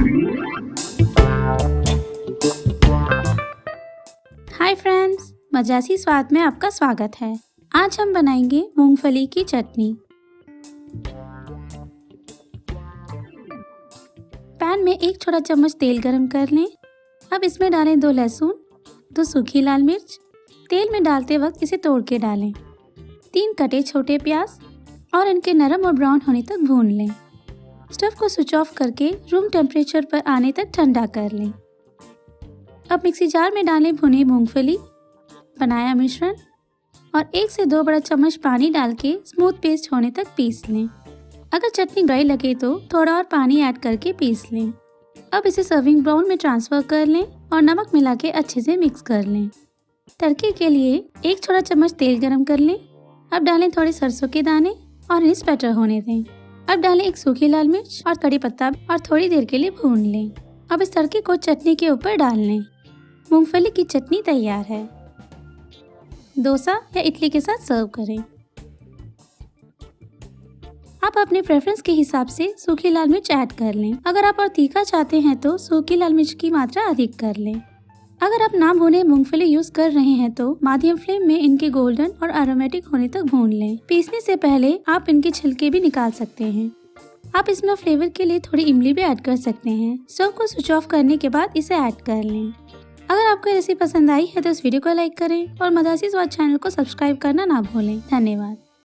Hi friends, मजासी स्वाद में आपका स्वागत है। आज हम बनाएंगे मूंगफली की चटनी। पैन में एक छोटा चम्मच तेल गरम कर लें। अब इसमें डालें 2 लहसुन, 2 सूखी लाल मिर्च। तेल में डालते वक्त इसे तोड़ के डालें। 3 कटे छोटे प्याज और इनके नरम और ब्राउन होने तक भून लें। स्टव को स्विच ऑफ करके रूम टेम्परेचर पर आने तक ठंडा कर लें। अब मिक्सी जार में डालें भुने मूंगफली, बनाया मिश्रण और 1 से 2 बड़ा चम्मच पानी डाल के स्मूथ पेस्ट होने तक पीस लें। अगर चटनी ड्राई लगे तो थोड़ा और पानी ऐड करके पीस लें। अब इसे सर्विंग बाउल में ट्रांसफ़र कर लें और नमक मिला के अच्छे से मिक्स कर लें। तड़के के लिए 1 छोटा चम्मच तेल गरम कर लें। अब डालें थोड़े सरसों के दाने और इन्हें स्पैटर होने दें। अब डालें 1 सूखी लाल मिर्च और कड़ी पत्ता और थोड़ी देर के लिए भून लें। अब इस तड़के को चटनी के ऊपर डाल लें। मूंगफली की चटनी तैयार है। डोसा या इडली के साथ सर्व करें। आप अपने प्रेफरेंस के हिसाब से सूखी लाल मिर्च ऐड कर लें। अगर आप और तीखा चाहते हैं तो सूखी लाल मिर्च की मात्रा अधिक कर लें। अगर आप ना भुने मूंगफली यूज कर रहे हैं तो मध्यम फ्लेम में इनके गोल्डन और एरोमेटिक होने तक भून लें। पीसने से पहले आप इनके छिलके भी निकाल सकते हैं। आप इसमें फ्लेवर के लिए थोड़ी इमली भी ऐड कर सकते हैं। स्टव को स्विच ऑफ करने के बाद इसे ऐड कर लें। अगर आपको रेसिपी पसंद आई है तो इस वीडियो को लाइक करें और मजासी स्वाद चैनल को सब्सक्राइब करना ना भूलें। धन्यवाद।